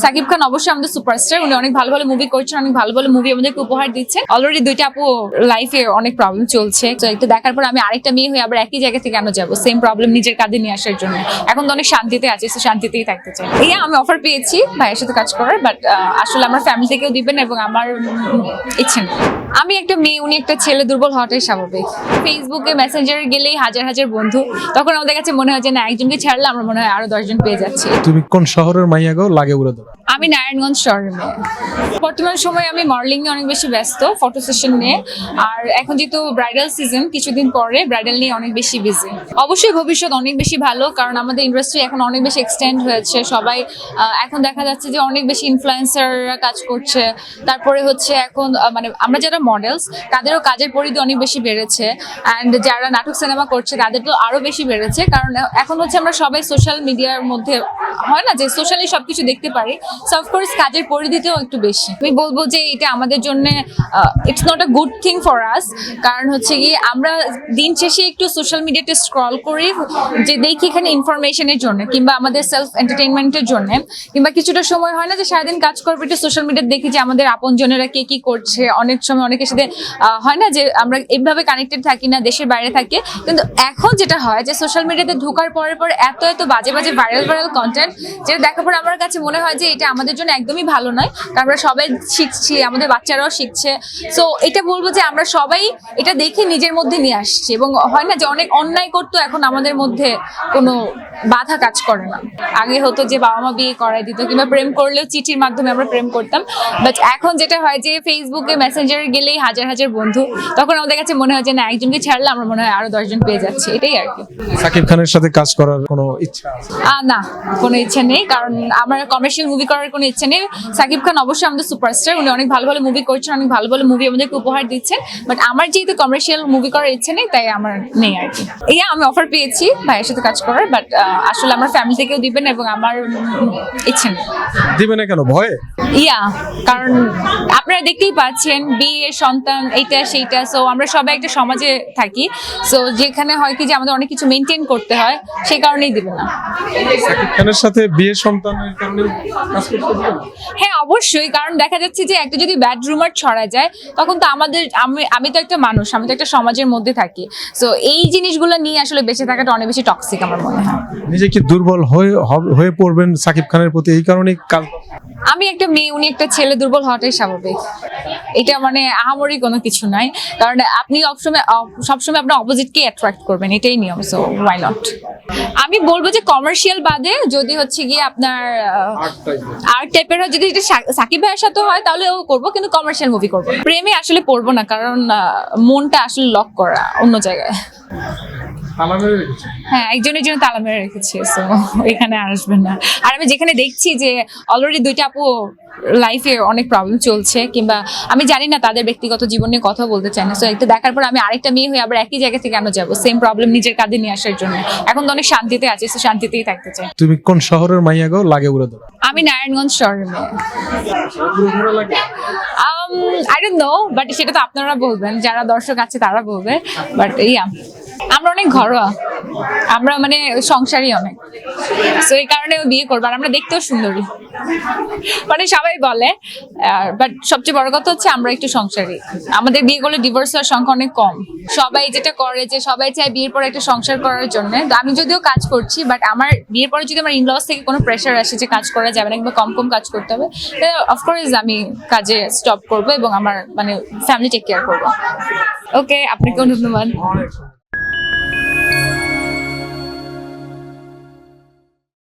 সাকিব খান অবশ্যই আমাদের সুপারস্টার। উনি অনেক ভালো ভালো মুভি করছেন, অনেক ভালো ভালো মুভি আমাদেরকে উপহার দিচ্ছেন। অলরেডি দুইটা আপু লাইফে অনেক প্রবলেম চলছে, তো একটু দেখার পর আমি আরেকটা মেয়ে হয়ে আবার একই জায়গা থেকে কেন যাবো সেম প্রবলেম নিজের কাঁধে নিয়ে আসার জন্য। এখন তো অনেক শান্তিতে আছি, তো শান্তিতেই থাকতে চাই। আমি অফার পেয়েছি ভাইয়ের সাথে কাজ করার, বাট আসলে আমার ফ্যামিলি থেকেও দিবেন এবং আমার ইচ্ছে নেই। আমি একটা মেয়ে, উনি একটা ছেলে, দুর্বল হওয়াটাই স্বাভাবিক। ফেসবুকে মেসেঞ্জারে গেলেই হাজার হাজার বন্ধু, তখন আমাদের কাছে মনে হয় যে না, একজনকে ছাড়লে আমরা মনে হয় আরো 10 জন পেয়ে যাচ্ছি। তুমি কোন শহরের মাইয়া গো? লাগে উড়ে দাও। আমি নারায়ণগঞ্জ শহরের মেয়ে। বর্তমান সময়ে আমি মডেলিং নিয়ে অনেক বেশি ব্যস্ত, ফটো সেশন নিয়ে। আর এখন যেহেতু ব্রাইডাল সিজন, কিছুদিন পরে ব্রাইডাল নিয়ে অনেক বেশি বিজি। অবশ্যই ভবিষ্যৎ অনেক বেশি ভালো, কারণ আমাদের ইন্ডাস্ট্রি এখন অনেক বেশি এক্সটেন্ড হয়েছে। সবাই এখন দেখা যাচ্ছে যে অনেক বেশি ইনফ্লুয়েন্সাররা কাজ করছে। তারপরে হচ্ছে এখন মানে আমরা যারা মডেলস, তাদেরও কাজের পরিধি অনেক বেশি বেড়েছে। অ্যান্ড যারা নাটক সিনেমা করছে তাদের তো আরো বেশি বেড়েছে, কারণ এখন হচ্ছে আমরা সবাই সোশ্যাল মিডিয়ার মধ্যে, হয় না যে সোশ্যালি সবকিছু দেখতে পারি। সো অফকোর্স কাজের পরিধিতেও একটু বেশি। আমি বলবো যে এটা আমাদের জন্য it's not a good thing for us, কারণ হচ্ছে কি আমরা দিন শেষে একটু সোশ্যাল মিডিয়াতে স্ক্রল করি, যে দেখি এখানে ইনফরমেশনের জন্য কিংবা আমাদের সেলফ এন্টারটেইনমেন্টের জন্য, কিংবা কিছুটা সময় হয় না যে সারাদিন কাজ করবো, একটু সোশ্যাল মিডিয়াতে দেখি যে আমাদের আপনজনেরা কে কি করছে। অনেক সময় অনেকের সাথে হয় না যে আমরা এইভাবে কানেক্টেড থাকি না, দেশের বাইরে থাকি। কিন্তু এখন যেটা হয় যে সোশ্যাল মিডিয়াতে ঢোকার পরে এত এত বাজে বাজে ভাইরাল কন্টেন্ট, যেটা দেখার পর আমার কাছে মনে হয় যে এটা আমাদের জন্য একদমই ভালো নয়, কারণ আমরা সবাই শিখছি, আমাদের বাচ্চারাও শিখছে। সো এটা বলবো যে আমরা সবাই এটা দেখে নিজের মধ্যে নিয়ে আসছি, এবং হয় না যে অনেক অন্যায় করতো, এখন আমাদের মধ্যে কোনো বাধা কাজ করে না। আগে হতো যে বাবা মা বিয়ে করাই দিত, কিংবা প্রেম করলেও চিঠির মাধ্যমে আমরা প্রেম করতাম। বাট এখন যেটা হয় যে ফেসবুকে মেসেঞ্জারে গেলেই হাজার হাজার বন্ধু, তখন আমাদের কাছে মনে হয় যে না, একজনকে ছাড়লে আমরা মনে হয় আরো 10 জন পেয়ে যাচ্ছি। এটাই আর কি। সাকিব খানের সাথে কাজ করার কোনো ইচ্ছা আছে? না, কোনো ইচ্ছা নেই, কারণ আমার কমার্শিয়াল মুভি করার কোনো ইচ্ছা নেই। সাকিব খান অবশ্যই আমাদের সুপারস্টার, উনি অনেক ভালো ভালো মুভি করছেন, অনেক ভালো ভালো মুভি আমাদেরকে উপহার দিচ্ছেন। বাট আমার যেহেতু কমার্শিয়াল মুভি করার ইচ্ছা নেই, তাই আমার নেই আর কি। আমি অফার পেয়েছি ভাইয়ের সাথে কাজ করার, বাট আসলে আমার ফ্যামিলি থেকেও দিবেন এবং আমার ইচ্ছে নেই। দিবে না কেন? ভয়ে? কারণ আপনারা দেখতেই পাচ্ছেন বিয়ে, সন্তান, এইটা সেইটা। সো আমরা সবাই একটা সমাজে থাকি, সো যেখানে হয় কি যে আমাদের অনেক কিছু মেনটেন করতে হয়, সেই কারণেই দিবে না। সাকিব খানের সাথে বিয়ে, সন্তানের কারণে কাজ করতে দিবে না? হ্যাঁ, অবশ্যই, কারণ দেখা যাচ্ছে যে একটা যদি ব্যাড রুমার ছড়া যায়, তখন তো আমি তো একটা মানুষ, আমি তো একটা সমাজের মধ্যে থাকি। সো এই জিনিসগুলো নিয়ে আসলে বেঁচে থাকাটা অনেক বেশি টক্সিক আমার মনে হয়। নিজে কি দুর্বল হয়ে পড়বেন সাকিব খানের প্রতি, এই কারণে কাজ? আমি একটা মেয়ে, উনি একটা ছেলে, দুর্বল হওয়াটাই স্বাভাবিক। এটা মানে আহামরি কোনো কিছু নয়, কারণ আপনি সবসময় আপনার অপোজিটকে অ্যাট্রাক্ট করবেন, এটাই নিয়ম। So why not. আমি বলবো যে কমার্শিয়াল বাদে যদি হচ্ছে গিয়ে আপনার আর্ট টাইপের হয়, যদি এটা সাকিব ভাইয়ের সাথে হয় তাহলেও করবো, কিন্তু কমার্শিয়াল মুভি করবো। প্রেমে আসলে পড়বো না, কারণ মনটা আসলে লক করা অন্য জায়গায়। হ্যাঁ, একজনের জন্য তালা মেরে রেখেছি, সো এখানে আসবেন না। আর আমি যেখানে দেখছি যে অলরেডি দুইটা আপু লাইফে অনেক প্রবলেম চলছে, কিংবা আমি জানি না, তাদের ব্যক্তিগত জীবন নিয়ে কথা বলতে চাই না। সো একটু দেখার পর আমি আরেকটা মেয়ে হয়ে আবার একই জায়গা থেকে কেন যাবো সেম প্রবলেম নিজের কাঁধে নিয়ে আসার জন্য। এখন তো অনেক শান্তিতে আছি, তো শান্তিতেই থাকতে চাই। তুমি কোন শহরের মাইয়া গো? লাগে উড়ে দাও। আমি নারায়ণগঞ্জ শহরের মেয়ে। আই ডোন্ট নো, বাট সেটা তো আপনারা বলবেন, যারা দর্শক আছে তারা বলবে। বাট আমরা অনেক ঘরোয়া, আমরা মানে সংসারী অনেক, তো এই কারণে বিয়ে করবো। আর আমরা দেখতেও সুন্দরী, মানে সবাই বলে। বাট সবচেয়ে বড় কথা হচ্ছে আমরা একটু সংসারী। আমাদের বিয়ে করলে ডিভোর্স হওয়ার সংখ্যা অনেক কম। সবাই যেটা করে যে সবাই চায় বিয়ের পরে একটা সংসার করার জন্য। আমি যদিও কাজ করছি, বাট আমার বিয়ের পরে যদি আমার ইনলস থেকে কোনো প্রেশার আসে যে কাজ করা যাবে না কিংবা কম কাজ করতে হবে, অফকোর্স আমি কাজে স্টপ করবো এবং আমার মানে ফ্যামিলি টেক কেয়ার করবো। ওকে, আপনাকেও ধন্যবাদ।